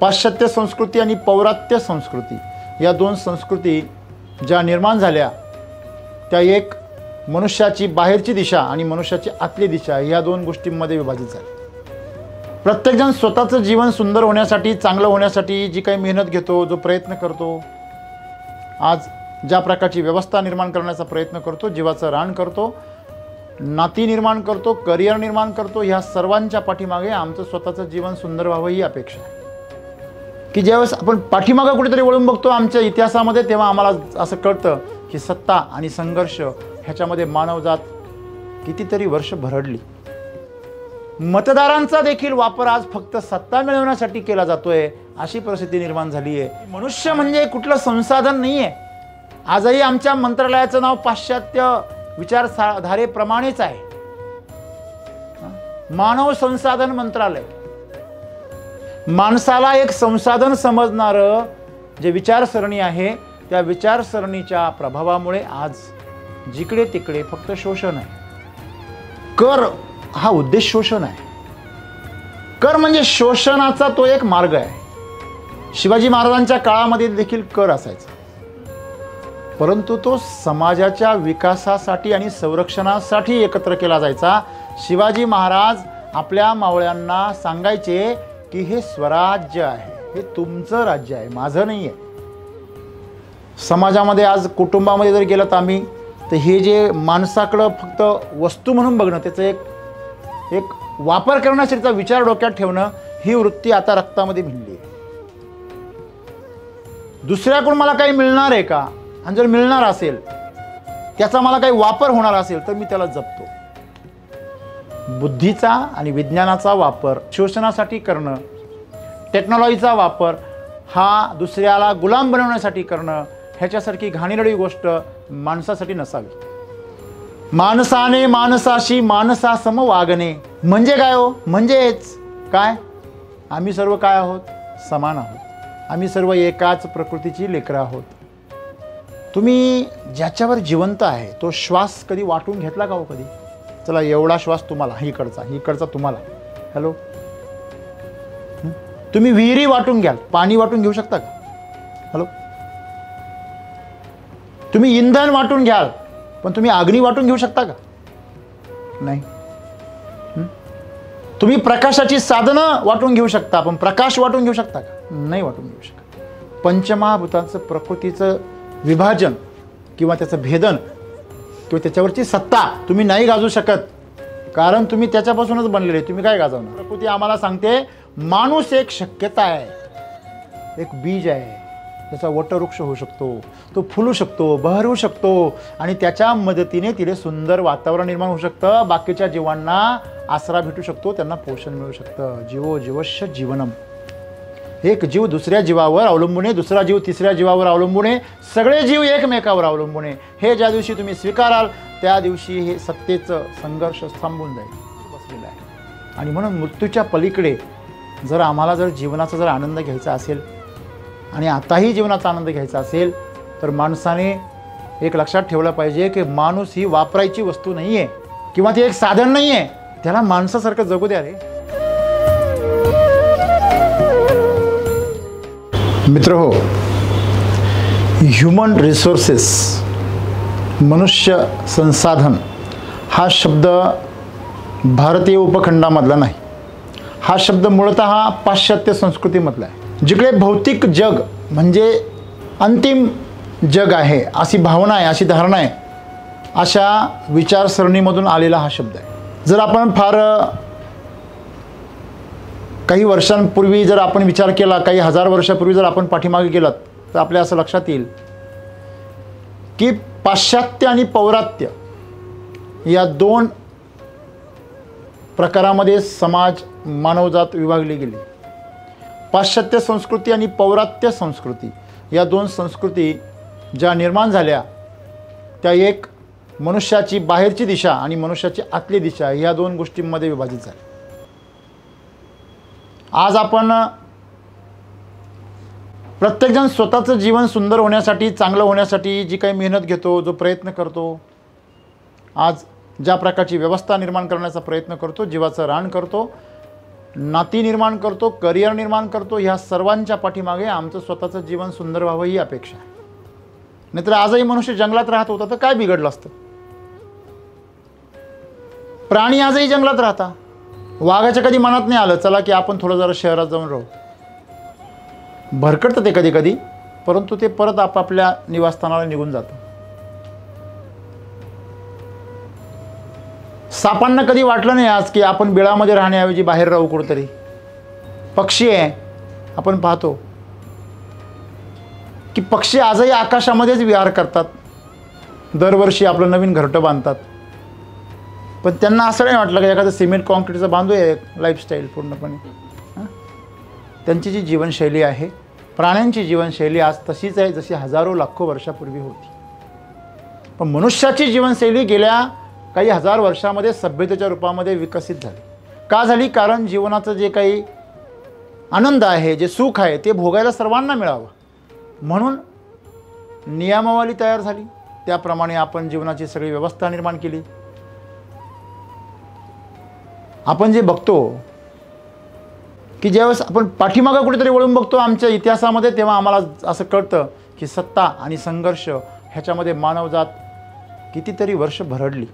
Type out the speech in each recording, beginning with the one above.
पाश्चात्य संस्कृती आणि पौरात्य संस्कृती या दोन संस्कृती ज्या निर्माण झाल्या त्या एक मनुष्याची बाहेरची दिशा आणि मनुष्याची आतली दिशा या दोन गोष्टींमध्ये विभाजित झाली। प्रत्येकजण स्वतःचं जीवन सुंदर होण्यासाठी, चांगलं होण्यासाठी जी काही मेहनत घेतो, जो प्रयत्न करतो, आज ज्या प्रकारची व्यवस्था निर्माण करण्याचा प्रयत्न करतो, जीवाचं रान करतो, नाती निर्माण करतो, करिअर निर्माण करतो, ह्या सर्वांच्या पाठीमागे आमचं स्वतःचं जीवन सुंदर व्हावं ही अपेक्षा आहे। की ज्यावेळेस आपण पाठीमागं कुठेतरी वळून बघतो आमच्या इतिहासामध्ये, तेव्हा आम्हाला असं कळतं की सत्ता आणि संघर्ष ह्याच्यामध्ये मानवजात कितीतरी वर्ष भरडली। मतदारांचा देखील वापर आज फक्त सत्ता मिळवण्यासाठी केला जातोय, अशी परिस्थिती निर्माण झाली आहे। मनुष्य म्हणजे कुठलं संसाधन नाही आहे। आजही आमच्या मंत्रालयाचं नाव पाश्चात्य विचारधारेप्रमाणेच आहे, मानव संसाधन मंत्रालय। माणसाला एक संसाधन समजणारं जे विचारसरणी आहे, त्या विचारसरणीच्या प्रभावामुळे आज जिकडे तिकडे फक्त शोषण आहे। कर हा उद्देश शोषण आहे। कर म्हणजे शोषणाचा तो एक मार्ग आहे। शिवाजी महाराजांच्या काळामध्ये देखील कर असायचा, परंतु तो समाजाच्या विकासासाठी आणि संरक्षणासाठी एकत्र केला जायचा। शिवाजी महाराज आपल्या मावळ्यांना सांगायचे की हे स्वराज्य आहे, हे तुमचं राज्य आहे, माझं नाही आहे। समाजामध्ये आज कुटुंबामध्ये जर गेलं तर आम्ही, तर हे जे माणसाकडं फक्त वस्तू म्हणून बघणं, त्याचं एक वापर करण्यासाठीचा विचार डोक्यात ठेवणं, ही वृत्ती आता रक्तामध्ये भिनली आहे। दुसऱ्याकडून मला काही मिळणार आहे का, आणि जर मिळणार असेल, त्याचा मला काही वापर होणार असेल, तर मी त्याला जपतो। बुद्धीचा आणि विज्ञानाचा वापर शोषणासाठी करणं, टेक्नॉलॉजीचा वापर हा दुसऱ्याला गुलाम बनवण्यासाठी करणं, ह्याच्यासारखी घाणेरडी गोष्ट माणसासाठी नसावी। माणसाने माणसाशी माणसासम वागणे म्हणजे काय हो? म्हणजेच काय, आम्ही सर्व काय आहोत? समान आहोत। आम्ही सर्व एकाच प्रकृतीची लेकरं आहोत। तुम्ही ज्याच्यावर जिवंत आहे तो श्वास कधी वाटून घेतला का हो? कधी चला एवढा श्वास तुम्हाला, इकडचा तुम्हाला, हॅलो, तुम्ही विहिरी वाटून घ्याल, पाणी वाटून घेऊ शकता का? हॅलो, तुम्ही इंधन वाटून घ्याल, पण तुम्ही अग्नी वाटून घेऊ शकता का? नाही। तुम्ही प्रकाशाची साधनं वाटून घेऊ शकता, पण प्रकाश वाटून घेऊ शकता का? नाही वाटून घेऊ शकत। पंचमहाभूतांचं प्रकृतीचं विभाजन किंवा त्याचं भेदन किंवा त्याच्यावरची सत्ता तुम्ही नाही गाजवू शकत, कारण तुम्ही त्याच्यापासूनच बनलेले। तुम्ही काय गाजवणार? प्रकृती आम्हाला सांगते माणूस एक शक्यता आहे, एक बीज आहे, त्याचा वटवृक्ष होऊ शकतो, तो फुलू शकतो, बहरू शकतो, आणि त्याच्या मदतीने तिथे सुंदर वातावरण निर्माण होऊ शकतं। बाकीच्या जीवांना आसरा भेटू शकतो, त्यांना पोषण मिळू शकतं। जीवो जीवस्य जीवनम। एक जीव दुसऱ्या जीवावर अवलंबून आहे, दुसरा जीव तिसऱ्या जीवावर अवलंबून आहे, सगळे जीव एकमेकावर अवलंबून आहे। हे ज्या दिवशी तुम्ही स्वीकाराल त्या दिवशी हे सत्तेचं संघर्ष थांबून जाईल, बसलेलं आहे। आणि म्हणून मृत्यूच्या पलीकडे जर आम्हाला जर जीवनाचा जर आनंद घ्यायचा असेल, आणि आताही जीवनाचा आनंद घ्यायचा असेल, तर माणसाने एक लक्षात ठेवलं पाहिजे की माणूस ही वापरायची वस्तू नाही आहे किंवा ती एक साधन नाही आहे, त्याला माणसासारखं जगू द्या रे। मित्र हो, ह्युमन रिसोर्सेस, मनुष्य संसाधन हा शब्द भारतीय उपखंडामधला नाही। हा शब्द मूळतः पाश्चात्य संस्कृतीमधला आहे, जिकडे भौतिक जग म्हणजे अंतिम जग आहे अशी भावना आहे, अशी धारणा आहे, अशा विचारसरणीमधून आलेला हा शब्द आहे। जर आपण फार काही वर्षांपूर्वी जर आपण विचार केला, काही हजार वर्षापूर्वी जर आपण पाठीमागे गेलात, तर आपल्या असं लक्षात येईल की पाश्चात्य आणि पौरात्य या दोन प्रकारामध्ये समाज, मानवजात विभागली गेली। पाश्चात्य संस्कृती आणि पौरात्य संस्कृती या दोन संस्कृती ज्या निर्माण झाल्या त्या एक मनुष्याची बाहेरची दिशा आणि मनुष्याची आतली दिशा या दोन गोष्टींमध्ये विभाजित झाल्या। आज आपण प्रत्येकजण स्वतःचं जीवन सुंदर होण्यासाठी, चांगलं होण्यासाठी जी काही मेहनत घेतो, जो प्रयत्न करतो, आज ज्या प्रकारची व्यवस्था निर्माण करण्याचा प्रयत्न करतो, जीवाचं रान करतो, नाती निर्माण करतो, करिअर निर्माण करतो. ह्या सर्वांच्या पाठीमागे आमचं स्वतःचं जीवन सुंदर व्हावं ही अपेक्षा आहे. नाहीतर आजही मनुष्य जंगलात राहत होता तर काय बिघडलं असतं? प्राणी आजही जंगलात राहता. वाघाच्या कधी मनात नाही आलं चला की आपण थोडं जरा शहरात जाऊन राहू. भरकटतं ते कधी कधी, परंतु ते परत आपापल्या निवासस्थानाला निघून जातं. सापांना कधी वाटलं नाही आज की आपण बिळामध्ये राहण्याऐवजी बाहेर राहू कुठेतरी. पक्षी आहे, आपण पाहतो की पक्षी आजही आकाशामध्येच विहार करतात. दरवर्षी आपलं नवीन घरटं बांधतात. पण त्यांना असं नाही वाटलं की एखादं सिमेंट कॉन्क्रीटचं बांधूया एक लाईफस्टाईल पूर्णपणे. त्यांची जी जीवनशैली आहे, प्राण्यांची जीवनशैली आज तशीच आहे जशी हजारो लाखो वर्षापूर्वी होती. पण मनुष्याची जीवनशैली गेल्या काही हजार वर्षामध्ये सभ्यतेच्या रूपामध्ये विकसित झाली. का झाली? कारण जीवनाचं जे काही आनंद आहे, जे सुख आहे ते भोगायला सर्वांना मिळावं म्हणून नियमावली तयार झाली. त्याप्रमाणे आपण जीवनाची सगळी व्यवस्था निर्माण केली. आपण जे बघतो की ज्यावेळेस आपण पाठीमागं कुठेतरी वळून बघतो आमच्या इतिहासामध्ये, तेव्हा आम्हाला असं कळतं की सत्ता आणि संघर्ष ह्याच्यामध्ये मानवजात कितीतरी वर्ष भरडली.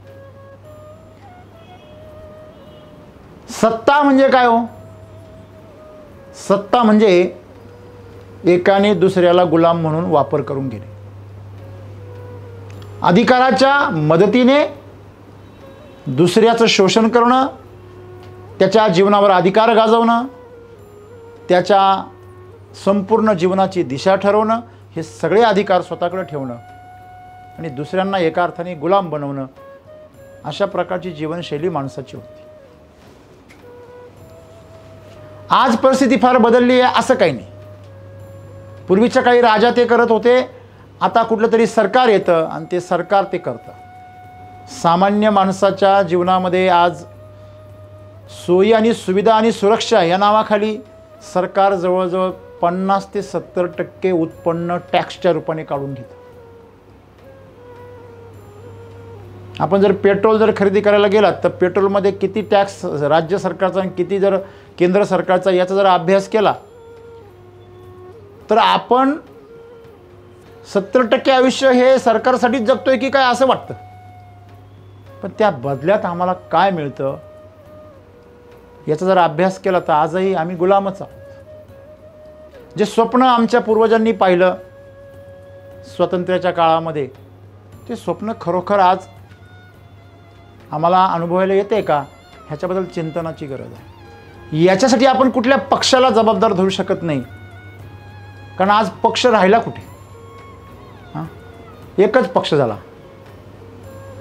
सत्ता म्हणजे काय हो? सत्ता म्हणजे एकाने दुसऱ्याला गुलाम म्हणून वापर करून घेणे. अधिकाराच्या मदतीने दुसऱ्याचं शोषण करणं, त्याच्या जीवनावर अधिकार गाजवणं, त्याच्या संपूर्ण जीवनाची दिशा ठरवणं, हे सगळे अधिकार स्वतःकडे ठेवणं आणि दुसऱ्यांना एका अर्थाने गुलाम बनवणं, अशा प्रकारची जीवनशैली माणसाची होती. आज परिस्थिती फार बदलली आहे असं काही नाही. पूर्वीच्या काही राजा ते करत होते, आता कुठलं तरी सरकार येतं आणि ते सरकार ते करतं. सामान्य माणसाच्या जीवनामध्ये आज सोयी आणि सुविधा आणि सुरक्षा या नावाखाली सरकार जवळजवळ 50 ते 70% उत्पन्न टॅक्सच्या रूपाने काढून घेतं. आपण जर पेट्रोल जर खरेदी करायला गेलात तर पेट्रोलमध्ये किती टॅक्स राज्य सरकारचा आणि किती जर केंद्र सरकारचा याचा जर अभ्यास केला तर आपण 70% आयुष्य हे सरकारसाठीच जगतोय की काय असं वाटतं. पण त्या बदल्यात आम्हाला काय मिळतं याचा जर अभ्यास केला तर आजही आम्ही गुलामच आहोत. जे स्वप्न आमच्या पूर्वजांनी पाहिलं स्वातंत्र्याच्या काळामध्ये, ते स्वप्न खरोखर आज आम्हाला अनुभवायला येते का, ह्याच्याबद्दल चिंतनाची गरज आहे. याच्यासाठी आपण कुठल्या पक्षाला जबाबदार धरू शकत नाही, कारण आज पक्ष राहिला कुठे? एकच पक्ष झाला,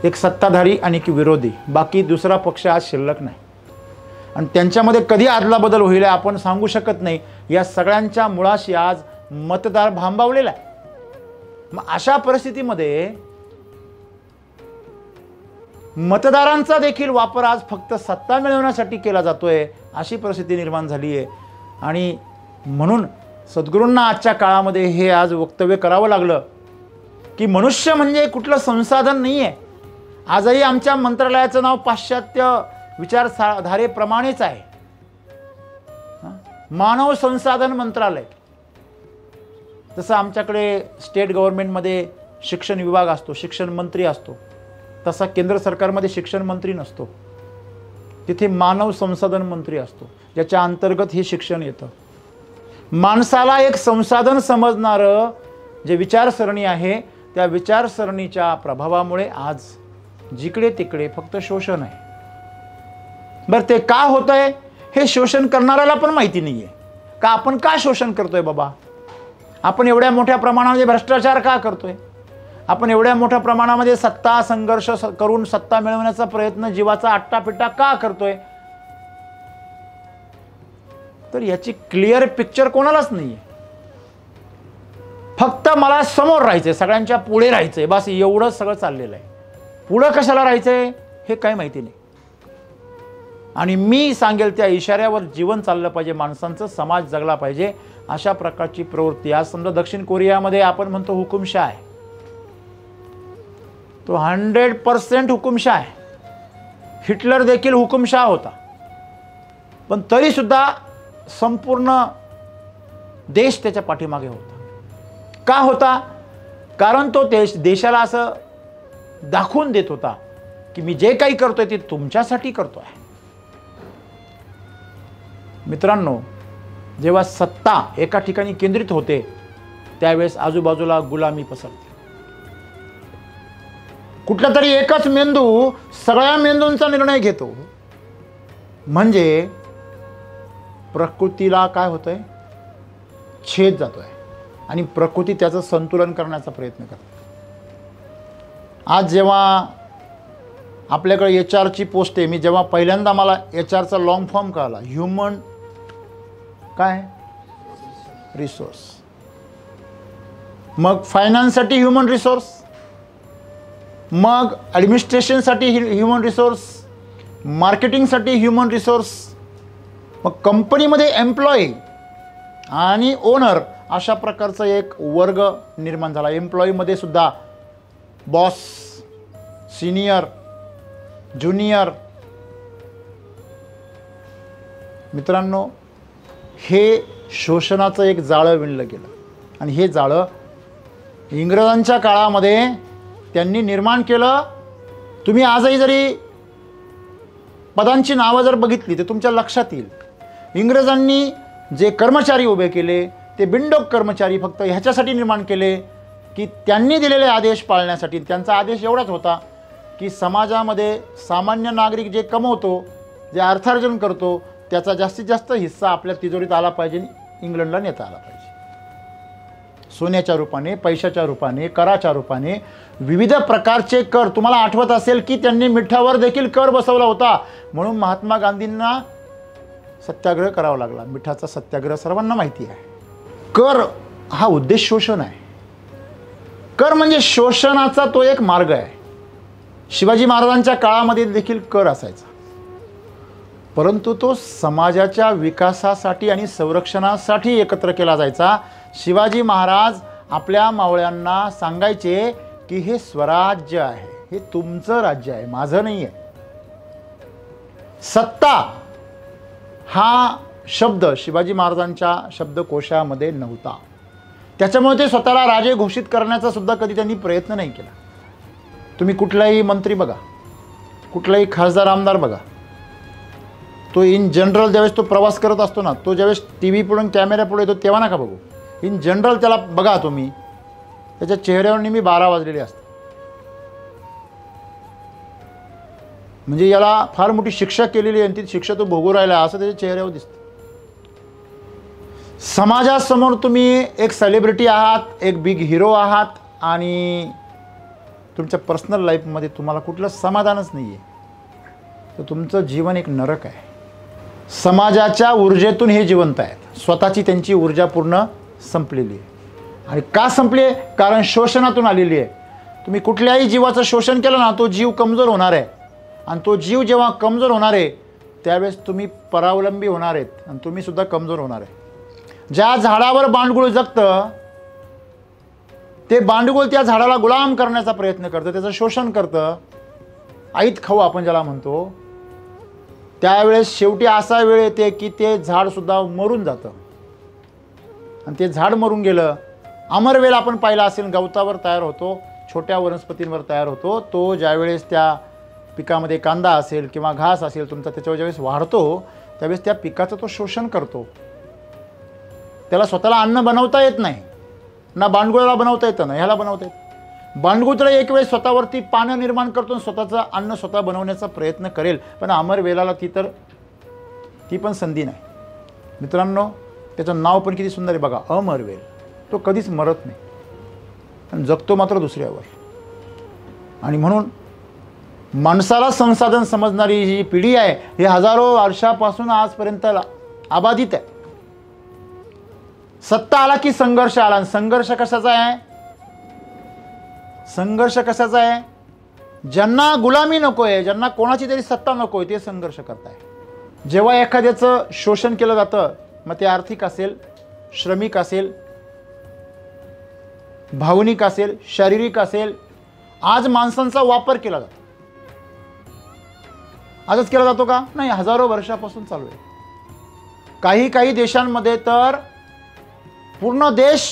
एक सत्ताधारी आणि एक विरोधी, बाकी दुसरा पक्ष आज शिल्लक नाही. आणि त्यांच्यामध्ये कधी आदला बदल होईल आपण सांगू शकत नाही. या सगळ्यांच्या मुळाशी आज मतदार भांबावलेला आहे. मग अशा परिस्थितीमध्ये मतदारांचा देखील वापर आज फक्त सत्ता मिळवण्यासाठी केला जातोय, अशी परिस्थिती निर्माण झाली आहे. आणि म्हणून सद्गुरूंना आजच्या काळामध्ये हे आज वक्तव्य करावं लागलं की मनुष्य म्हणजे कुठलं संसाधन नाही आहे. आजही आमच्या मंत्रालयाचं नाव पाश्चात्य विचारधारेप्रमाणेच आहे, मानव संसाधन मंत्रालय. तसं आमच्याकडे स्टेट गव्हर्नमेंटमध्ये शिक्षण विभाग असतो, शिक्षण मंत्री असतो, तसा केंद्र सरकारमध्ये शिक्षण मंत्री नसतो. तिथे मानव संसाधन मंत्री असतो, ज्याच्या अंतर्गत हे शिक्षण येतं. माणसाला एक संसाधन समजणारं जे विचारसरणी आहे, त्या विचारसरणीच्या प्रभावामुळे आज जिकडे तिकडे फक्त शोषण आहे. बरं, ते का होत आहे हे शोषण करणाऱ्याला पण माहिती नाही आहे. का आपण का शोषण करतोय बाबा? आपण एवढ्या मोठ्या प्रमाणामध्ये भ्रष्टाचार का करतोय? आपण एवढ्या मोठ्या प्रमाणामध्ये सत्ता संघर्ष करून सत्ता मिळवण्याचा प्रयत्न, जीवाचा आट्टापिट्टा का करतोय? तर याची क्लिअर पिक्चर कोणालाच नाही आहे. फक्त मला समोर राहायचंय, सगळ्यांच्या पुढे राहायचंय, बस एवढंच सगळं चाललेलं आहे. पुढं कशाला राहायचंय हे काही माहिती नाही. आणि मी सांगेल त्या इशाऱ्यावर जीवन चाललं पाहिजे, माणसांचं समाज जगला पाहिजे, अशा प्रकारची प्रवृत्ती. आज समजा दक्षिण कोरियामध्ये आपण म्हणतो हुकुमशाह आहे, तो 100% हुकुमशाह आहे. हिटलर देखील हुकुमशाह होता. पण तरीसुद्धा संपूर्ण देश त्याच्या पाठीमागे होता. का होता? कारण तो देशाला असं दाखवून देत होता की मी जे काही करतोय ते तुमच्यासाठी करतोय. मित्रांनो, जेव्हा सत्ता एका ठिकाणी केंद्रित होते त्यावेळेस आजूबाजूला गुलामी पसरते. कुठला तरी एकच मेंदू सगळ्या मेंदूंचा निर्णय घेतो, म्हणजे प्रकृतीला काय होतंय? छेद जातोय आणि प्रकृती त्याचं संतुलन करण्याचा प्रयत्न करते. आज जेव्हा आपल्याकडे HR ची पोस्ट आहे, मी जेव्हा पहिल्यांदा मला HR चा लॉंग फॉर्म कळाला, ह्युमन काय रिसोर्स, मग फायनान्ससाठी ह्युमन रिसोर्स, मग ॲडमिनिस्ट्रेशनसाठी ह्युमन रिसोर्स, मार्केटिंगसाठी ह्युमन रिसोर्स, मग कंपनीमध्ये एम्प्लॉई आणि ओनर अशा प्रकारचा एक वर्ग निर्माण झाला. एम्प्लॉईमध्ये सुद्धा बॉस, सिनियर, ज्युनियर. मित्रांनो, हे शोषणाचं एक जाळं विणलं गेलं आणि हे जाळं इंग्रजांच्या काळामध्ये त्यांनी निर्माण केलं. तुम्ही आजही जरी पदांची नावं जर बघितली तर तुमच्या लक्षात येईल, इंग्रजांनी जे कर्मचारी उभे केले ते बिनडोक कर्मचारी फक्त ह्याच्यासाठी निर्माण केले की त्यांनी दिलेले आदेश पाळण्यासाठी. त्यांचा आदेश एवढाच होता की समाजामध्ये सामान्य नागरिक जे कमवतो, जे अर्थार्जन करतो, त्याचा जास्तीत जास्त हिस्सा आपल्या तिजोरीत आला पाहिजे, इंग्लंडला नेता आला पाहिजे. सोन्याच्या रूपाने, पैशाच्या रूपाने, कराच्या रूपाने विविध प्रकारचे कर. तुम्हाला आठवत असेल की त्यांनी मिठावर देखील कर बसवला होता, म्हणून महात्मा गांधींना सत्याग्रह करावा लागला. मिठाचा सत्याग्रह सर्वांना माहिती आहे. कर हा उद्देश शोषण आहे. कर म्हणजे शोषणाचा तो एक मार्ग आहे. शिवाजी महाराजांच्या काळामध्ये देखील कर असायचा, परंतु तो समाजाच्या विकासासाठी आणि संरक्षणासाठी एकत्र केला जायचा. शिवाजी महाराज आपल्या मावळ्यांना सांगायचे की हे स्वराज्य आहे, हे तुमचं राज्य आहे, माझं नाही आहे. सत्ता हा शब्द शिवाजी महाराजांच्या शब्दकोशामध्ये नव्हता. त्याच्यामुळे ते स्वतःला राजे घोषित करण्याचा सुद्धा कधी त्यांनी प्रयत्न नाही केला. तुम्ही कुठलाही मंत्री बघा, कुठलाही खासदार आमदार बघा, तो इन जनरल ज्यावेळेस तो प्रवास करत असतो ना, तो ज्यावेळेस TV पुढून कॅमेरा पुढे येतो तेव्हा नका बघू. इन जनरल त्याला बघा तुम्ही, त्याच्या चेहऱ्यावर नेहमी 12 वाजलेले असतात. म्हणजे याला फार मोठी शिक्षा केलेली आहे, ती शिक्षा तो भोगू राहिला असं त्याच्या चेहऱ्यावर दिसतं. समाजासमोर तुम्ही एक सेलिब्रिटी आहात, एक बिग हिरो आहात आणि तुमच्या पर्सनल लाईफमध्ये तुम्हाला कुठलं समाधानच नाही आहे, तर तुमचं जीवन एक नरक आहे. समाजाच्या ऊर्जेतून हे जिवंत आहेत. स्वतःची त्यांची ऊर्जा पूर्ण संपलेली आहे. आणि का संपली आहे? कारण शोषणातून आलेली आहे. तुम्ही कुठल्याही जीवाचं शोषण केलं ना, तो जीव कमजोर होणार आहे. आणि तो जीव जेव्हा कमजोर होणार आहे त्यावेळेस तुम्ही परावलंबी होणार आहेत आणि तुम्ही सुद्धा कमजोर होणार आहे. ज्या झाडावर बांडगुळ जगतं ते बांडगुळ त्या झाडाला गुलाम करण्याचा प्रयत्न करतं, त्याचं शोषण करतं. ऐत खाऊ आपण ज्याला म्हणतो, त्यावेळेस शेवटी असा वेळ येते की ते झाडसुद्धा मरून जातं. आणि ते झाड मरून गेलं. अमरवेल आपण पाहिला असेल, गवतावर तयार होतो, छोट्या वनस्पतींवर तयार होतो. तो ज्यावेळेस त्या पिकामध्ये कांदा असेल किंवा घास असेल तुमचा, त्याच्यावर ज्यावेळेस वाढतो त्यावेळेस त्या पिकाचं तो शोषण करतो. त्याला स्वतःला अन्न बनवता येत नाही, ना बांडगुळाला बनवता येतं ना ह्याला बनवता येतं. बांडगुळ तर एक वेळेस स्वतःवरती पानं निर्माण करतो, स्वतःचं अन्न स्वतः बनवण्याचा प्रयत्न करेल, पण अमरवेलाला ती पण संधी नाही. मित्रांनो, त्याचं नाव पण किती सुंदर आहे बघा, अमरवेल. तो कधीच मरत नाही आणि जगतो मात्र दुसऱ्यावर. आणि म्हणून माणसाला संसाधन समजणारी ही पिढी आहे, ही हजारो वर्षापासून आजपर्यंत अबाधित आहे. सत्ता आला की संघर्ष आला. संघर्ष कशाचा आहे? संघर्ष कशाचा आहे? ज्यांना गुलामी नको आहे, ज्यांना कोणाची तरी सत्ता नको आहे, ते संघर्ष करताय. जेव्हा एखाद्याचं शोषण केलं जातं, मग ते आर्थिक असेल, श्रमिक असेल, भावनिक असेल, शारीरिक असेल, आज माणसांचा वापर केला जातो. आजच केला जातो का? नाही, हजारो वर्षापासून चालू आहे. काही काही देशांमध्ये तर पूर्ण देश,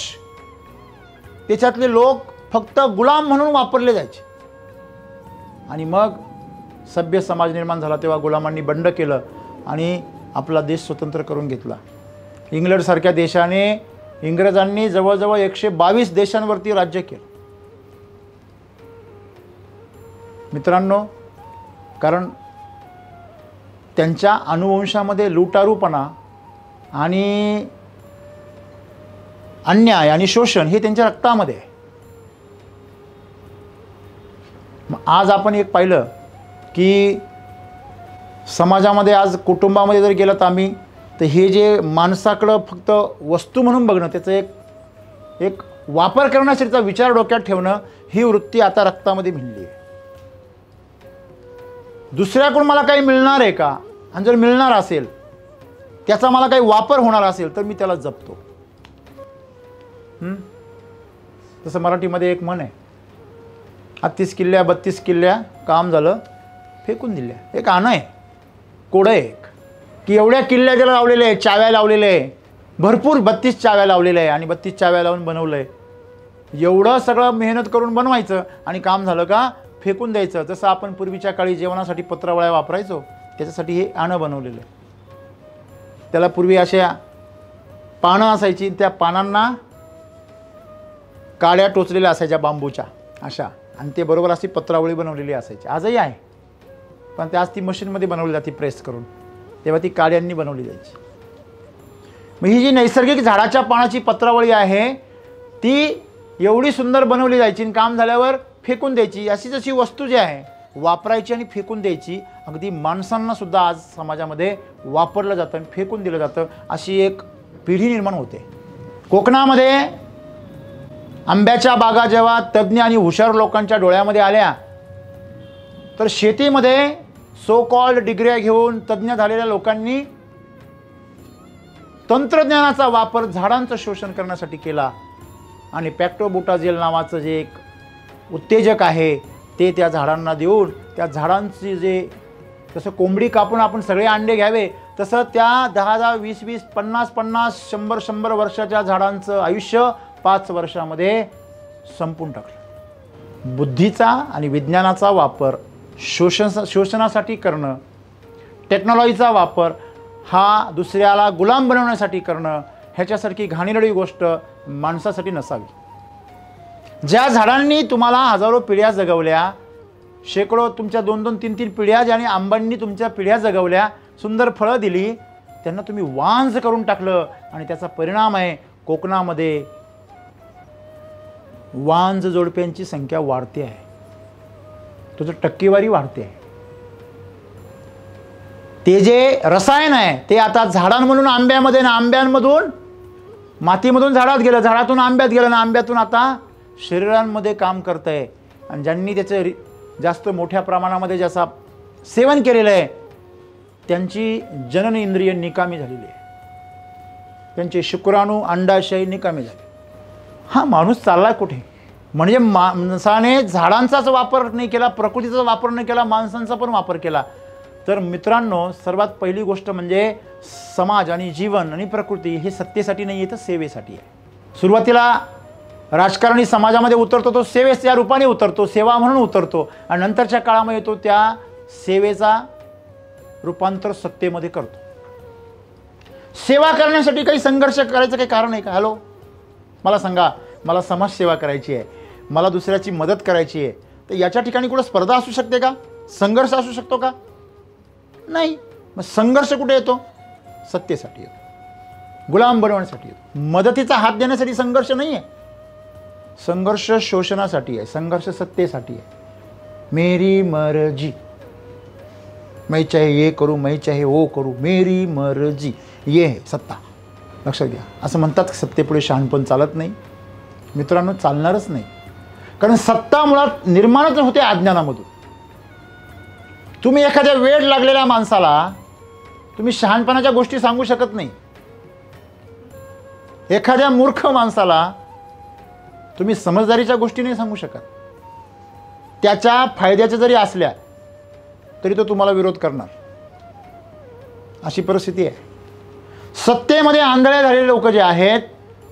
त्याच्यातले लोक फक्त गुलाम म्हणून वापरले जायचे. आणि मग सभ्य समाज निर्माण झाला तेव्हा गुलामांनी बंड केलं आणि आपला देश स्वतंत्र करून घेतला. इंग्लंडसारख्या देशाने, इंग्रजांनी जवळजवळ 122 देशांवरती राज्य केलं. मित्रांनो, कारण त्यांच्या अनुवंशामध्ये लुटारूपणा आणि अन्याय आणि शोषण हे त्यांच्या रक्तामध्ये आहे. मग आज आपण एक पाहिलं की समाजामध्ये, आज कुटुंबामध्ये जर गेलं तर आम्ही, तर हे जे माणसाकडं फक्त वस्तू म्हणून बघणं, त्याचं एक वापर करण्यासाठीचा विचार डोक्यात ठेवणं, ही वृत्ती आता रक्तामध्ये भिनली आहे. दुसऱ्याकडून मला काही मिळणार आहे का, आणि जर मिळणार असेल, त्याचा मला काही वापर होणार असेल तर मी त्याला जपतो. तसं मराठीमध्ये एक म्हण आहे, 38 किल्ल्या 32 किल्ल्या काम झालं फेकून दिल्या. एक आण आहे, कोडं आहे एक, की एवढ्या किल्ल्या त्याला लावलेले आहे, चाव्या लावलेले आहे, भरपूर 32 चाव्या लावलेल्या आहे आणि 32 चाव्या लावून बनवलं आहे. एवढं सगळं मेहनत करून बनवायचं आणि काम झालं का फेकून द्यायचं. जसं आपण पूर्वीच्या काळी जेवणासाठी पत्रावळ्या वापरायचो, त्याच्यासाठी हे आणं बनवलेलं आहे. त्याला पूर्वी अशा पानं असायची, त्या पानांना काड्या टोचलेल्या असायच्या बांबूच्या अशा, आणि ते बरोबर अशी पत्रावळी बनवलेली असायची. आजही आहे, पण ते आज ती मशीनमध्ये बनवली जाते प्रेस करून, तेव्हा ती काड्यांनी बनवली जायची. मग ही जी नैसर्गिक झाडाच्या पानाची पत्रावळी आहे ती एवढी सुंदर बनवली जायची आणि काम झाल्यावर फेकून द्यायची. अशी जशी वस्तू जी आहे वापरायची आणि फेकून द्यायची, अगदी माणसांना सुद्धा आज समाजामध्ये वापरलं जातं आणि फेकून दिलं जातं, अशी एक पिढी निर्माण होते. कोकणामध्ये आंब्याच्या बागा जेव्हा तज्ज्ञ आणि हुशार लोकांच्या डोळ्यामध्ये आल्या, तर शेतीमध्ये सो कॉल्ड डिग्र्या घेऊन तज्ज्ञ झालेल्या लोकांनी तंत्रज्ञानाचा वापर झाडांचं शोषण करण्यासाठी केला आणि पॅक्टोबुटाझोल नावाचं जे एक उत्तेजक आहे ते त्या झाडांना देऊन, त्या झाडांची जे, जसं कोंबडी कापून आपण सगळे अंडे घ्यावे, तसं त्या 10-10, 20-20, 50-50, 100-100 वर्षाच्या झाडांचं आयुष्य 5 वर्षामध्ये संपून टाकलं. बुद्धीचा आणि विज्ञानाचा वापर शोषणासाठी करणं, टेक्नॉलॉजीचा वापर हा दुसऱ्याला गुलाम बनवण्यासाठी करणं, ह्याच्यासारखी घाणेरडी गोष्ट माणसासाठी नसावी. ज्या झाडांनी तुम्हाला हजारो पिढ्या जगवल्या, शेकडो, तुमच्या 2-2, 3-3 पिढ्या, ज्याने आंबांनी तुमच्या पिढ्या जगवल्या, सुंदर फळं दिली, त्यांना तुम्ही वांझ करून टाकलं आणि त्याचा परिणाम आहे कोकणामध्ये वांझ जोडप्यांची संख्या वाढते आहे, तुझं टक्केवारी वाढते आहे. ते जे रसायन आहे ते आता झाडांमधून आंब्यामध्ये ना, आंब्यांमधून मातीमधून झाडात गेलं, झाडातून आंब्यात गेलं ना, आंब्यातून आता शरीरांमध्ये काम करत आहे. आणि ज्यांनी त्याचं जास्त मोठ्या प्रमाणामध्ये ज्याचा सेवन केलेलं आहे त्यांची जनन इंद्रिय निकामी झालेली आहे, त्यांचे शुक्राणू अंडाशय निकामी झाले. हा माणूस चालला कुठे? म्हणजे माणसाने झाडांचाच वापर नाही केला, प्रकृतीचा वापर नाही केला, माणसांचा पण वापर केला. तर मित्रांनो, सर्वात पहिली गोष्ट म्हणजे समाज आणि जीवन आणि प्रकृती हे सत्तेसाठी नाही आहे, तर सेवेसाठी आहे. सुरुवातीला राजकारणी समाजामध्ये उतरतो तो सेवेच्या रूपाने उतरतो, सेवा म्हणून उतरतो, आणि नंतरच्या काळामध्ये तो त्या सेवेचा रूपांतर सत्तेमध्ये करतो. सेवा करण्यासाठी काही संघर्ष करायचं काही कारण आहे का? हॅलो, मला सांगा, मला समाजसेवा करायची आहे, मला दुसऱ्याची मदत करायची आहे, तर याच्या ठिकाणी कुठं स्पर्धा असू शकते का? संघर्ष असू शकतो का? नाही. मग संघर्ष कुठे येतो? सत्तेसाठी येतो, गुलाम बनवण्यासाठी येतो. मदतीचा हात देण्यासाठी संघर्ष नाही आहे, संघर्ष शोषणासाठी आहे, संघर्ष सत्तेसाठी आहे. मेरी मर्जी, मैं चाहे ये करूँ, मैं चाहे वो करूँ, मेरी मर्जी, ये है सत्ता. लक्षात घ्या. असं म्हणतात सत्तेपुढे शहाणपण चालत नाही. मित्रांनो, चालणारच नाही, कारण सत्ता मुळात निर्माणच होते अज्ञानामधून. तुम्ही एखाद्या वेड लागलेल्या माणसाला तुम्ही शहाणपणाच्या गोष्टी सांगू शकत नाही. एखाद्या मूर्ख माणसाला तुम्ही समजदारीच्या गोष्टी नाही सांगू शकत. त्याच्या फायद्याच्या जरी असल्या तरी तो तुम्हाला विरोध करणार, अशी परिस्थिती आहे. सत्तेमध्ये आंधळे झालेले लोक जे आहेत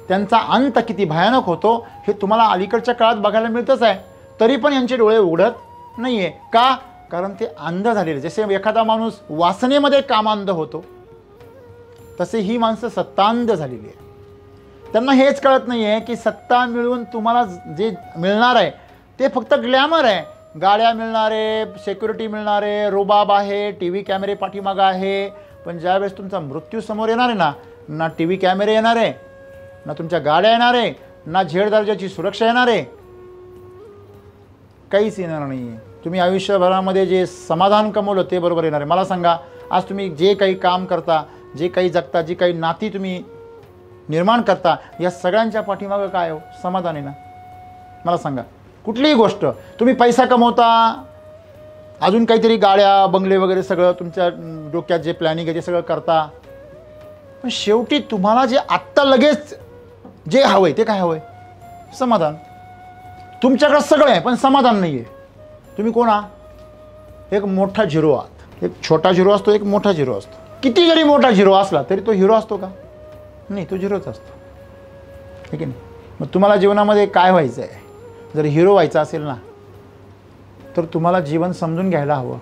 त्यांचा अंत किती भयानक होतो हे तुम्हाला अलीकडच्या काळात बघायला मिळतच आहे. तरी पण यांचे डोळे उघडत नाही आहे. का? कारण ते अंध झालेले. जसे एखादा माणूस वासनेमध्ये कामांध होतो तसे ही माणसं सत्तांध झालेली आहे. त्यांना हेच कळत नाही आहे की सत्ता मिळून तुम्हाला जे मिळणार आहे ते फक्त ग्लॅमर आहे. गाड्या मिळणारे, सिक्युरिटी मिळणारे, रुबाब आहे, टी व्ही कॅमेरे पाठीमागं आहे. पण ज्यावेळेस तुमचा मृत्यू समोर येणार आहे ना टी व्ही कॅमेरे येणार आहे, ना तुमच्या गाड्या येणार आहे, ना झेड दर्जाची सुरक्षा येणार आहे, काहीच येणार नाही आहे. तुम्ही आयुष्यभरामध्ये जे समाधान कमवलं ते बरोबर येणार आहे. मला सांगा, आज तुम्ही जे काही काम करता, जे काही जगता, जी काही नाती तुम्ही निर्माण करता, या सगळ्यांच्या पाठीमागं काय हो? समाधान आहे ना? मला सांगा. कुठलीही गोष्ट तुम्ही पैसा कमवता, अजून काहीतरी गाड्या बंगले वगैरे सगळं तुमच्या डोक्यात जे प्लॅनिंग आहे ते सगळं करता, पण शेवटी तुम्हाला जे आत्ता लगेच जे हवं आहे ते काय हवं आहे? समाधान. तुमच्याकडं सगळं आहे पण समाधान नाही आहे. तुम्ही कोण आहात? एक मोठा झिरो आहात. एक छोटा झिरो असतो, एक मोठा झिरो असतो. किती जरी मोठा झिरो असला तरी तो हिरो असतो का? नाही, तो झिरोच असतो. ठीक आहे. मग तुम्हाला जीवनामध्ये काय व्हायचं आहे? जर हिरो व्हायचा असेल ना तर तुम्हाला जीवन समजून घ्यायला हवं.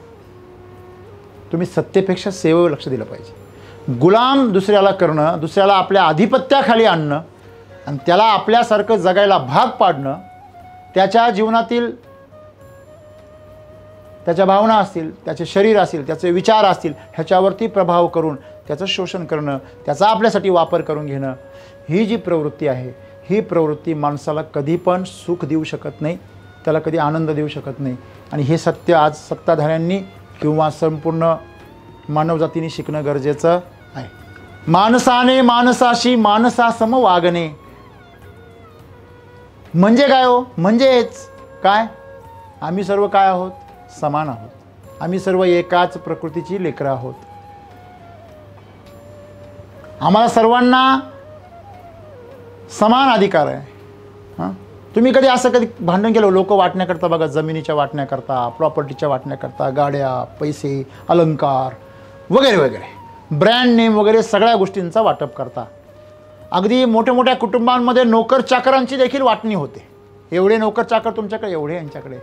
तुम्ही सत्तेपेक्षा सेवेवर लक्ष दिलं पाहिजे. गुलाम दुसऱ्याला करणं, दुसऱ्याला आपल्या आधिपत्याखाली आणणं आणि त्याला आपल्यासारखं जगायला भाग पाडणं, त्याच्या जीवनातील त्याच्या भावना असतील, त्याचे शरीर असेल, त्याचे विचार असतील, ह्याच्यावरती प्रभाव करून त्याचं शोषण करणं, त्याचा आपल्यासाठी वापर करून घेणं, ही जी प्रवृत्ती आहे ही प्रवृत्ती माणसाला कधी पण सुख देऊ शकत नाही, त्याला कधी आनंद देऊ शकत नाही. आणि हे सत्य आज सत्ताधाऱ्यांनी किंवा संपूर्ण मानवजातीने शिकणं गरजेचं आहे. माणसाने माणसाशी माणसासम वागणे म्हणजे काय हो? म्हणजेच काय? आम्ही सर्व काय आहोत? समान आहोत. आम्ही सर्व एकाच प्रकृतीची लेकरं आहोत. आम्हाला सर्वांना समान अधिकार आहे. हां, तुम्ही कधी असं कधी भांडण केलं? लोक वाटण्याकरता बघा, जमिनीच्या वाटण्याकरता, प्रॉपर्टीच्या वाटण्याकरता, गाड्या, पैसे, अलंकार वगैरे वगैरे, ब्रँड नेम वगैरे सगळ्या गोष्टींचा वाटप करता. अगदी मोठ्या मोठ्या कुटुंबांमध्ये नोकर चाकरांची देखील वाटणी होते. एवढे नोकर चाकर तुमच्याकडे, एवढे यांच्याकडे.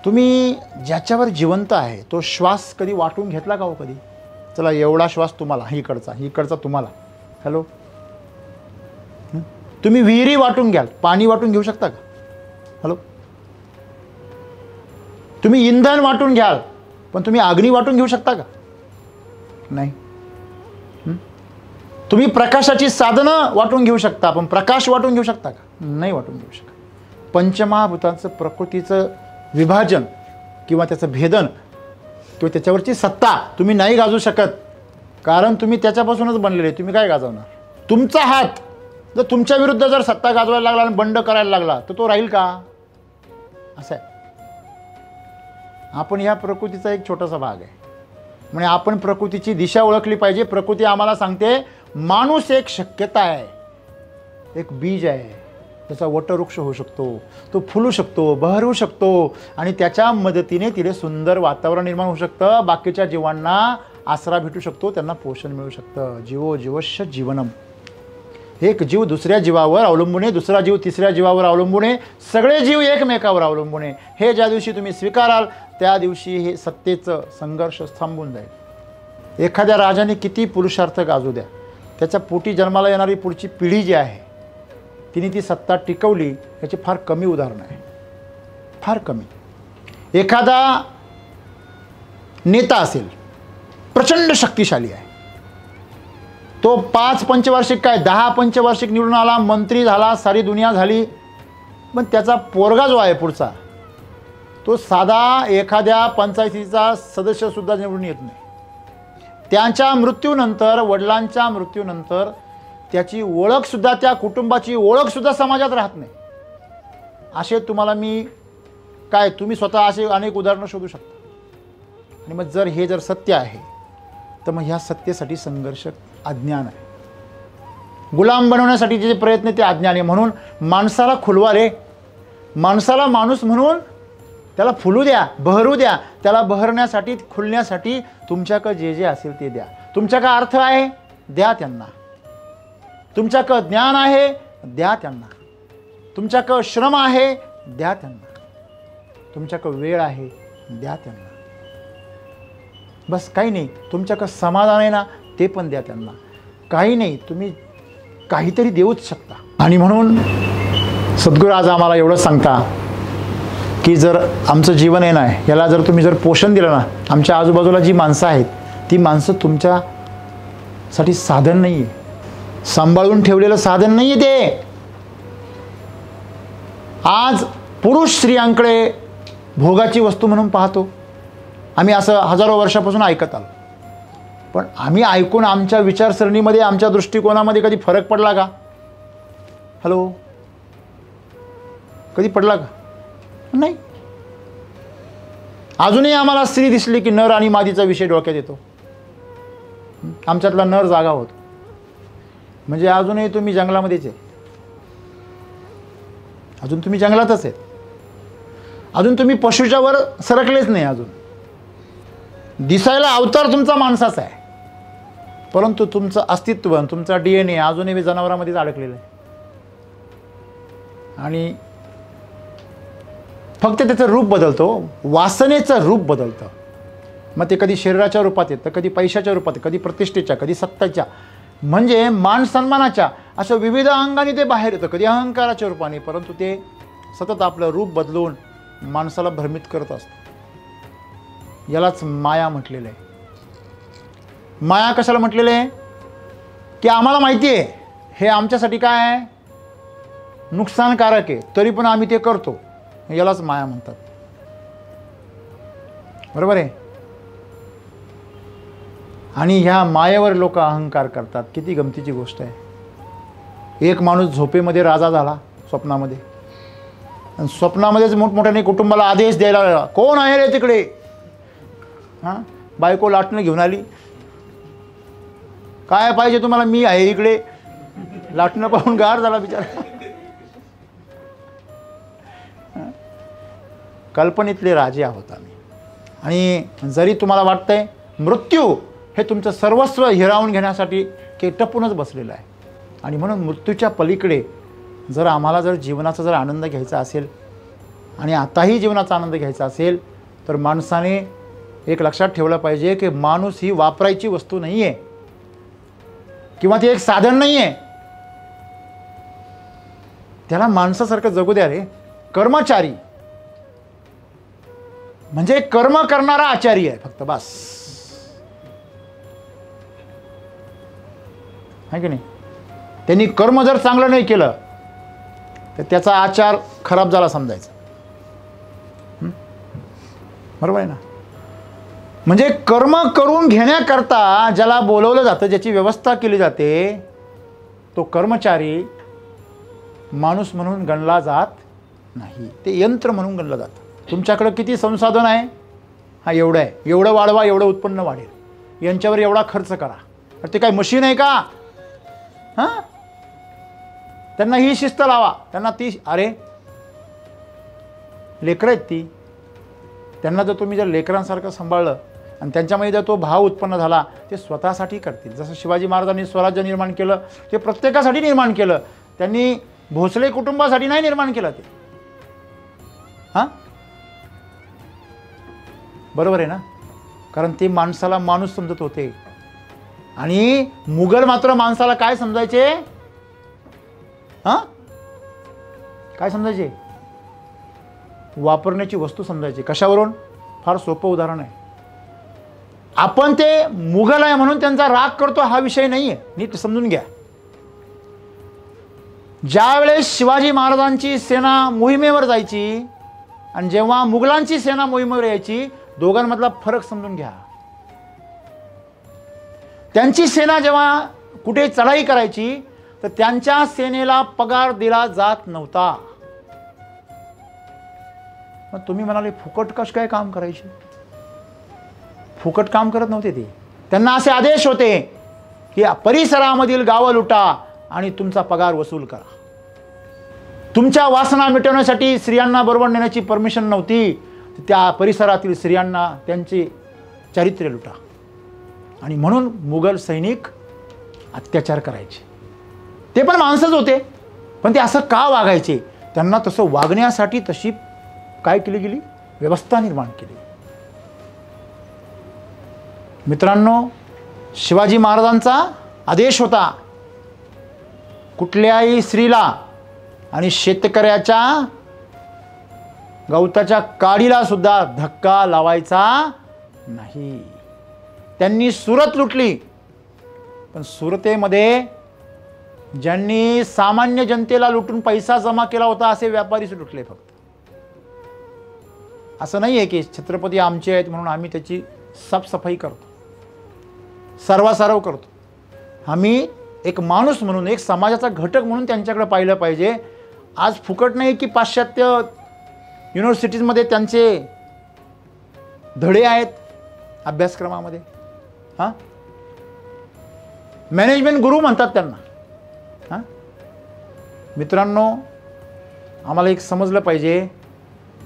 तुम्ही ज्याच्यावर जिवंत आहे तो श्वास कधी वाटून घेतला का हो? कधी? चला, एवढा श्वास तुम्हाला, इकडचा तुम्हाला. हॅलो, तुम्ही विहिरी वाटून घ्याल, पाणी वाटून घेऊ शकता का? हॅलो, तुम्ही इंधन वाटून घ्याल पण तुम्ही अग्नी वाटून घेऊ शकता का? नाही. तुम्ही प्रकाशाची साधनं वाटून घेऊ शकता पण प्रकाश वाटून घेऊ शकता का? नाही वाटून घेऊ शकत. पंचमहाभूतांचं प्रकृतीचं विभाजन किंवा त्याचं भेदन किंवा त्याच्यावरची सत्ता तुम्ही नाही गाजवू शकत, कारण तुम्ही त्याच्यापासूनच बनलेले. तुम्ही काय गाजवणार? तुमचा हात जर तुमच्या विरुद्ध जर सत्ता गाजवायला लागला आणि बंड करायला लागला तर तो राहील का? असं आहे. आपण ह्या प्रकृतीचा एक छोटासा भाग आहे. म्हणजे आपण प्रकृतीची दिशा ओळखली पाहिजे. प्रकृती आम्हाला सांगते माणूस एक शक्यता आहे, एक बीज आहे, त्याचा वटवृक्ष होऊ शकतो, तो फुलू शकतो, बहरू शकतो आणि त्याच्या मदतीने तिथे सुंदर वातावरण निर्माण होऊ शकतं. बाकीच्या जीवांना आसरा भेटू शकतो, त्यांना पोषण मिळू शकतं. जीवो जीवश्य जीवनम. एक जीव दुसऱ्या जीवावर अवलंबून आहे, दुसरा जीव तिसऱ्या जीवावर अवलंबून आहे, सगळे जीव एकमेकावर अवलंबून आहे. हे ज्या दिवशी तुम्ही स्वीकाराल त्या दिवशी हे सत्तेचं संघर्ष थांबून जाईल. एखाद्या राजाने किती पुरुषार्थ गाजू द्या, त्याच्या पोटी जन्माला येणारी पुढची पिढी जी आहे तिने ती सत्ता टिकवली याची फार कमी उदाहरणं आहे, फार कमी. एखादा नेता असेल, प्रचंड शक्तिशाली आहे, तो 5 पंचवार्षिक काय 10 पंचवार्षिक निवडून आला, मंत्री झाला, सारी दुनिया झाली, पण त्याचा पोरगा जो आहे पुढचा तो साधा एखाद्या पंचायतीचा सदस्यसुद्धा निवडून येत नाही. त्यांच्या मृत्यूनंतर, वडिलांच्या मृत्यूनंतर त्याची ओळखसुद्धा, त्या कुटुंबाची ओळखसुद्धा समाजात राहत नाही. असे तुम्हाला मी काय, तुम्ही स्वतः असे अनेक उदाहरणं शोधू शकता. आणि मग जर हे जर सत्य आहे तर मग ह्या सत्तेसाठी संघर्ष अज्ञान आहे. गुलाम बनवण्यासाठी जे प्रयत्न ते अज्ञान आहे. म्हणून माणसाला खुलवा रे, माणसाला माणूस म्हणून त्याला फुलू द्या, बहरू द्या. त्याला बहरण्यासाठी, खुलण्यासाठी तुमच्याकडे जे जे असेल ते द्या. तुमच्याकडे अर्थ आहे, द्या त्यांना. तुमच्याकडे ज्ञान आहे, द्या त्यांना. तुमच्याकडे श्रम आहे, द्या त्यांना. तुमच्याकडे वेळ आहे, द्या त्यांना. बस काही नाही. तुमच्याकडे समाधान आहे ना, ते पण द्या त्यांना. काही नाही, तुम्ही काहीतरी देऊच शकता. आणि म्हणून सद्गुरू आज आम्हाला एवढं सांगता की जर आमचं जीवन आहे ना, याला जर तुम्ही जर पोषण दिलं ना, आमच्या आजूबाजूला जी माणसं आहेत ती माणसं तुमच्यासाठी साधन नाही आहे, सांभाळून ठेवलेलं साधन नाही आहे ते. आज पुरुष स्त्रियांकडे भोगाची वस्तू म्हणून पाहतो. आम्ही असं हजारो वर्षापासून ऐकत आलो, पण आम्ही ऐकून आमच्या विचारसरणीमध्ये, आमच्या दृष्टिकोनामध्ये कधी फरक पडला का? हॅलो, कधी पडला का? नाही. अजूनही आम्हाला स्त्री दिसली की नर आणि मादीचा विषय डोक्यात येतो. आमच्यातला नर जागा होतो. म्हणजे अजूनही तुम्ही जंगलामध्येच आहे, अजून तुम्ही जंगलातच आहे, अजून तुम्ही पशुच्या वर सरकलेच नाही. अजून दिसायला अवतार तुमचा माणसाचा आहे, परंतु तुमचं अस्तित्व, तुमचा DNA अजूनही जनावरांमध्येच अडकलेलं आहे. आणि फक्त त्याचं रूप बदलतो, वासनेचं रूप बदलतं. मग ते कधी शरीराच्या रूपात येतं, कधी पैशाच्या रूपात, कधी प्रतिष्ठेच्या, कधी सत्ताच्या, म्हणजे मान सन्मानाच्या, अशा विविध अंगाने ते बाहेर येतं, कधी अहंकाराच्या रूपाने. परंतु ते सतत आपलं रूप बदलून माणसाला भ्रमित करत असतं. यालाच माया म्हटलेलं आहे. माया कशाला म्हटलेलं आहे? की आम्हाला माहिती आहे हे आमच्यासाठी काय आहे, नुकसानकारक आहे, तरी पण आम्ही ते करतो. यालाच माया म्हणतात. बरोबर आहे. आणि ह्या मायेवर लोक अहंकार करतात. किती गमतीची गोष्ट आहे. एक माणूस झोपेमध्ये राजा झाला स्वप्नामध्ये, आणि स्वप्नामध्येच मोठमोठ्याने कुटुंबाला आदेश द्यायला लागला, कोण आहे रे तिकडे? हां, बायको लाटणं घेऊन आली, काय पाहिजे तुम्हाला? मी आहे इकडे. लाटणं पाहून गार झाला बिचारा. कल्पनेतले राजे आहोत आम्ही. आणि जरी तुम्हाला वाटतंय मृत्यू हे तुमचं सर्वस्व हिरावून घेण्यासाठी टपूनच बसलेलं आहे, आणि म्हणून मृत्यूच्या पलीकडे जर आम्हाला जर जीवनाचा जर आनंद घ्यायचा असेल, आणि आताही जीवनाचा आनंद घ्यायचा असेल, तर माणसाने एक लक्षात ठेवलं पाहिजे की माणूस ही वापरायची वस्तू नाही आहे, किंवा ती एक साधन नाही आहे. त्याला माणसासारखं जगू द्या रे. कर्मचारी म्हणजे कर्म करणारा आचारी आहे फक्त, बस. आहे की नाही? त्यांनी कर्म जर चांगलं नाही केलं तर त्याचा आचार खराब झाला समजायचा. बरोबर आहे ना? म्हणजे कर्म करून घेण्याकरता ज्याला बोलवलं जातं, ज्याची व्यवस्था केली जाते, तो कर्मचारी माणूस म्हणून गणला जात नाही, ते यंत्र म्हणून गणलं जातं. तुमच्याकडं किती संसाधन आहे? हा, एवढं आहे, एवढं वाढवा, एवढं उत्पन्न वाढेल, यांच्यावर एवढा खर्च करा. तर ते काय मशीन आहे का? हां, त्यांना ही शिस्त लावा, त्यांना ती. अरे लेकरं आहेत ती, त्यांना जर तुम्ही जर लेकरांसारखं सांभाळलं आणि त्यांच्यामध्ये जर तो भाव उत्पन्न झाला, ते स्वतःसाठी करतील. जसं शिवाजी महाराजांनी स्वराज्य निर्माण केलं, ते प्रत्येकासाठी निर्माण केलं. त्यांनी भोसले कुटुंबासाठी नाही निर्माण केलं ते. हां, बरोबर आहे ना? कारण ते माणसाला माणूस समजत होते. आणि मुघल मात्र माणसाला काय समजायचे? हां, काय समजायचे? वापरण्याची वस्तू समजायची. कशावरून? फार सोपं उदाहरण आहे. आपण ते मुघल आहे म्हणून त्यांचा राग करतो हा विषय नाही आहे, नीट समजून घ्या. ज्यावेळेस शिवाजी महाराजांची सेना मोहिमेवर जायची आणि जेव्हा मुघलांची सेना मोहिमेवर यायची, दोघांमधला फरक समजून घ्या. त्यांची सेना जेव्हा कुठे चढाई करायची तर त्यांच्या सेनेला पगार दिला जात नव्हता. मग तुम्ही म्हणाले फुकट कश काय काम करायचे? फुकट काम करत नव्हते ते. त्यांना असे आदेश होते की परिसरामधील गावं लुटा आणि तुमचा पगार वसूल करा. तुमच्या वासना मिटवण्यासाठी स्त्रियांना बरोबर नेण्याची परमिशन नव्हती. त्या परिसरातील स्त्रियांना त्यांचे चारित्र्य लुटा. आणि म्हणून मुघल सैनिक अत्याचार करायचे. ते पण माणसंच होते, पण ते असं का वागायचे? त्यांना तसं वागण्यासाठी तशी काय केली गेली? व्यवस्था निर्माण केली. मित्रांनो, शिवाजी महाराजांचा आदेश होता, कुठल्याही स्त्रीला आणि शेतकऱ्याच्या गवताच्या काडीला सुद्धा धक्का लावायचा नाही. त्यांनी सुरत लुटली, पण सुरतेमध्ये ज्यांनी सामान्य जनतेला लुटून पैसा जमा केला होता असे व्यापारीच लुटले फक्त. असं नाही आहे की छत्रपती आमचे आहेत म्हणून आम्ही त्याची साफसफाई करतो, सर्वासारव करतो. आम्ही एक माणूस म्हणून, एक समाजाचा घटक म्हणून त्यांच्याकडे पाहिलं पाहिजे. आज फुकट नाही की पाश्चात्य युनिव्हर्सिटीजमध्ये त्यांचे धडे आहेत अभ्यासक्रमामध्ये. हां, मॅनेजमेंट गुरु म्हणतात त्यांना. हां मित्रांनो, आम्हाला एक समजलं पाहिजे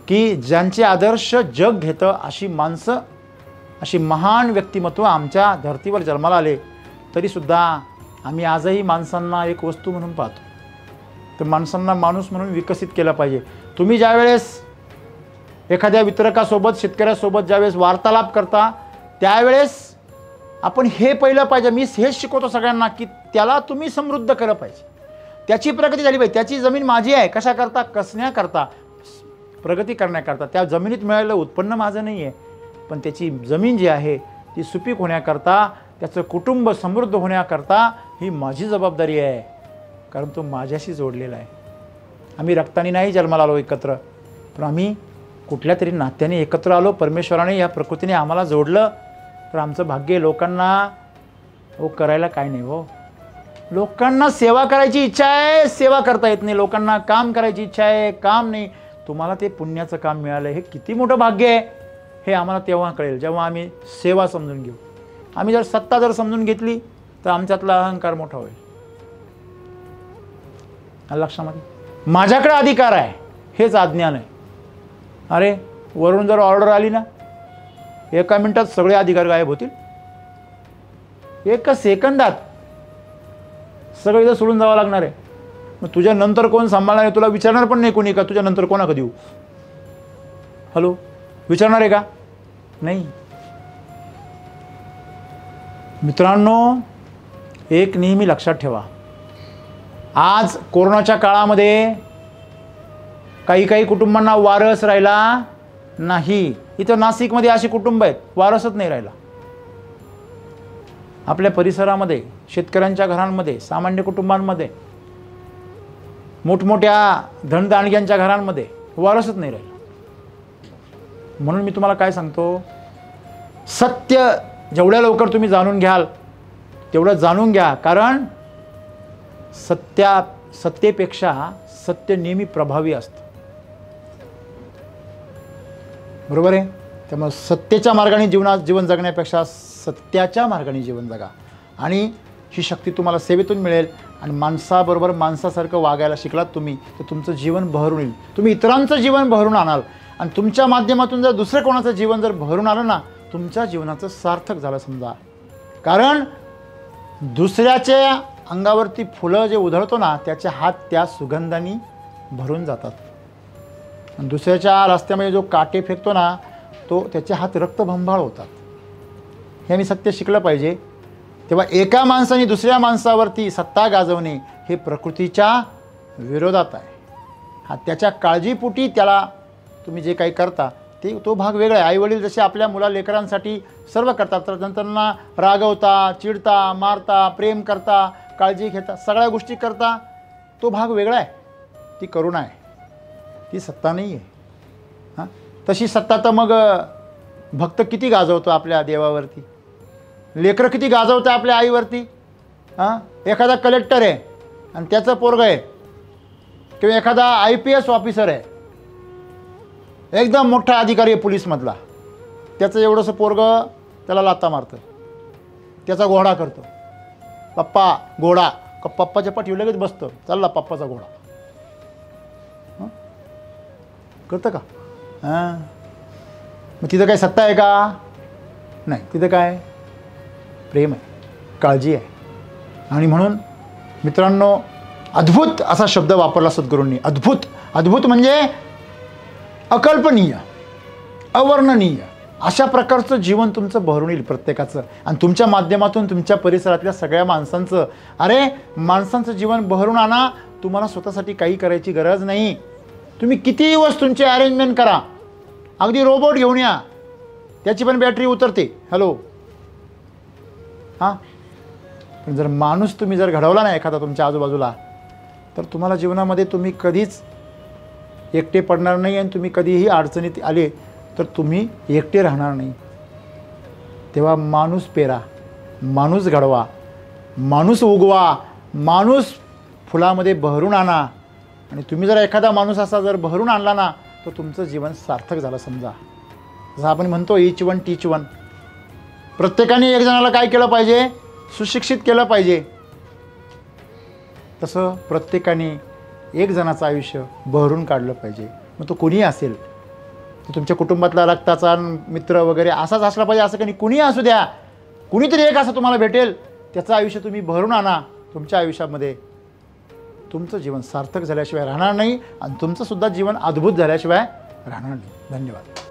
की ज्यांचे आदर्श जग घेतं अशी माणसं, अशी महान व्यक्तिमत्व आमच्या धर्तीवर जन्माला आले, तरीसुद्धा आम्ही आजही माणसांना एक वस्तू म्हणून पाहतो. तर माणसांना माणूस म्हणून विकसित केला पाहिजे. तुम्ही ज्यावेळेस एखाद्या वितरकासोबत, शेतकऱ्यासोबत ज्यावेळेस वार्तालाप करता, त्यावेळेस आपण हे पहिलं पाहिजे. मी हेच शिकवतो सगळ्यांना की त्याला तुम्ही समृद्ध केलं पाहिजे, त्याची प्रगती झाली पाहिजे. त्याची जमीन माझी आहे, कशा करता? कसण्याकरता, प्रगती करण्याकरता. त्या जमिनीत मिळालेलं उत्पन्न माझं नाही आहे, पण त्याची जमीन जी आहे ती सुपीक होण्याकरता, त्याचं कुटुंब समृद्ध होण्याकरता ही माझी जबाबदारी आहे, कारण तो माझ्याशी जोडलेला आहे. आम्ही रक्ताने नाही जन्माला आलो एकत्र, पण आम्ही कुठल्या तरी नात्याने एकत्र आलो. परमेश्वराने या प्रकृतीने आम्हाला जोडलं, तर आमचं भाग्य. लोकांना करायला काय नाही हो. लोकांना सेवा करायची इच्छा आहे, सेवा करता येत नाही. लोकांना काम करायची इच्छा आहे, काम नाही. तुम्हाला ते पुण्याचं काम मिळालं, हे किती मोठं भाग्य आहे. हे आम्हाला तेव्हा कळेल जेव्हा आम्ही सेवा समजून घेऊ. आम्ही जर सत्ता जर समजून घेतली तर आमच्यातला अहंकार मोठा होईल. लक्षामध्ये माझ्याकडे अधिकार आहे हेच अज्ञान आहे. अरे वरून जर ऑर्डर आली ना, एका मिनिटात सगळे अधिकार गायब होतील. एका सेकंदात सगळं इथं सोडून जावं लागणार आहे. मग तुझ्या नंतर कोण सांभाळणार आहे? तुला विचारणार पण नाही कोणी का तुझ्या नंतर कोणाकडे देऊ? हॅलो, विचारणार आहे का? नाही. मित्रांनो, एक नेहमी लक्षात ठेवा, आज कोरोनाच्या काळामध्ये काही कुटुंबांना वारस राहिला नाही. इथं नाशिकमध्ये अशी कुटुंब आहेत वारसच नाही राहिला. आपल्या परिसरामध्ये, शेतकऱ्यांच्या घरांमध्ये, सामान्य कुटुंबांमध्ये, मोठमोठ्या धनदांडग्यांच्या घरांमध्ये वारसच नाही राहिला. म्हणून मी तुम्हाला काय सांगतो, सत्य जेवढ्या लवकर तुम्ही जाणून घ्याल तेवढं जाणून घ्या, कारण सत्तेपेक्षा सत्य नेहमी प्रभावी असतं. बरोबर आहे? त्यामुळे सत्तेच्या मार्गाने जीवन जगण्यापेक्षा सत्याच्या मार्गाने जीवन जगा, आणि ही शक्ती तुम्हाला सेवेतून मिळेल. आणि माणसाबरोबर माणसासारखं वागायला शिकलात तुम्ही तर तुमचं जीवन बहरून येईल. तुम्ही इतरांचं जीवन बहरून आणाल, आणि तुमच्या माध्यमातून जर दुसरं कोणाचं जीवन जर भरून आलं ना, तुमच्या जीवनाचं सार्थक झालं समजा. कारण दुसऱ्याच्या अंगावरती फुलं जे उधळतो ना, त्याचे हात त्या सुगंधाने भरून जातात. आणि दुसऱ्याच्या रस्त्यामध्ये जो काटे फेकतो ना, तो त्याचे हात रक्तबंबाळ होतात. हे मी सत्य शिकलं पाहिजे. तेव्हा एका माणसाने दुसऱ्या माणसावरती सत्ता गाजवणे हे प्रकृतीच्या विरोधात आहे. हा त्याच्या काळजीपोटी त्याला तुम्ही जे काही करता तो भाग वेगळा आहे. आईवडील जसे आपल्या लेकरांसाठी सर्व करतात, तर त्यांना रागवता, चिडता, मारता, प्रेम करता, काळजी घेता, सगळ्या गोष्टी करता, तो भाग वेगळा आहे. ती करुणा आहे, ती सत्ता नाही आहे. हां, तशी सत्ता तर मग भक्त किती गाजवतो आपल्या देवावरती, लेकरं किती गाजवतं आपल्या आईवरती. हां, एखादा कलेक्टर आहे आणि त्याचं पोरगं आहे, किंवा एखादा IPS ऑफिसर आहे, एकदम मोठा अधिकारी आहे पोलीसमधला, त्याचं एवढंसं पोरगं त्याला लाथा मारतं, त्याचा घोडा करतो. पप्पा घोडा, पप्पाच्या पाठीवर लगेच बसतं, चालला पप्पाचा घोडा. करतं का? हां, मग तिथं काय सत्ता आहे का? नाही. तिथं काय? प्रेम आहे, काळजी आहे. आणि म्हणून मित्रांनो, अद्भुत असा शब्द वापरला सद्गुरूंनी. अद्भुत. अद्भुत म्हणजे अकल्पनीय, अवर्णनीय अशा प्रकारचं जीवन तुमचं बहरून येईल प्रत्येकाचं. आणि तुमच्या माध्यमातून तुमच्या परिसरातल्या सगळ्या माणसांचं, अरे माणसांचं जीवन बहरून आणा. तुम्हाला स्वतःसाठी काही करायची गरज नाही. तुम्ही कितीही वस्तूंची अरेंजमेंट करा, अगदी रोबोट घेऊन या, त्याची पण बॅटरी उतरते. हॅलो, हां. पण जर माणूस तुम्ही जर घडवला नाही एखादा तुमच्या आजूबाजूला, तर तुम्हाला जीवनामध्ये तुम्ही कधीच एकटे पडणार नाही. आणि तुम्ही कधीही अडचणीत आले तर तुम्ही एकटे राहणार नाही. तेव्हा माणूस पेरा, माणूस घडवा, माणूस उगवा, माणूस फुलामध्ये बहरून आणा. आणि तुम्ही जर एखादा माणूस असा जर बहरून आणला ना, तर तुमचं जीवन सार्थक झालं समजा. जसं आपण म्हणतो ईच वन टीच वन. प्रत्येकाने एक जणाला काय केलं पाहिजे? सुशिक्षित केलं पाहिजे. तसं प्रत्येकाने एक जणाचं आयुष्य बहरून काढलं पाहिजे. मग तो कुणीही असेल, तो तुमच्या कुटुंबातला रक्ताचा मित्र वगैरे असाच असला पाहिजे असं काही कुणीही असू द्या. कुणीतरी एक असं तुम्हाला भेटेल, त्याचं आयुष्य तुम्ही भरून आणा तुमच्या आयुष्यामध्ये. तुमचं जीवन सार्थक झाल्याशिवाय राहणार नाही आणि तुमचंसुद्धा जीवन अद्भुत झाल्याशिवाय राहणार नाही. धन्यवाद.